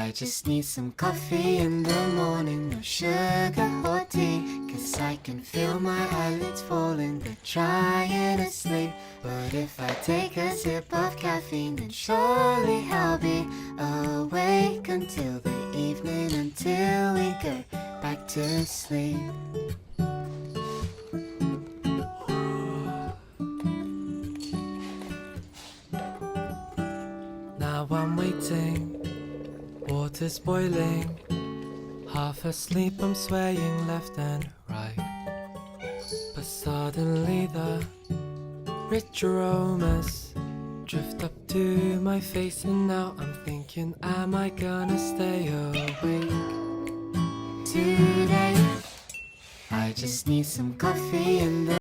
I just need some coffee in the morning, no sugar or tea, 'cause I can feel my eyelids falling, they're trying to sleep. But if I take a sip of caffeine, then surely I'll be awake until the evening, until we get back to sleep. Now I'm waiting, water's boiling, half asleep I'm swaying left and right. But suddenly the rich aromas drift up to my face, and now I'm thinking, am I gonna stay awake today? I just need some coffee in the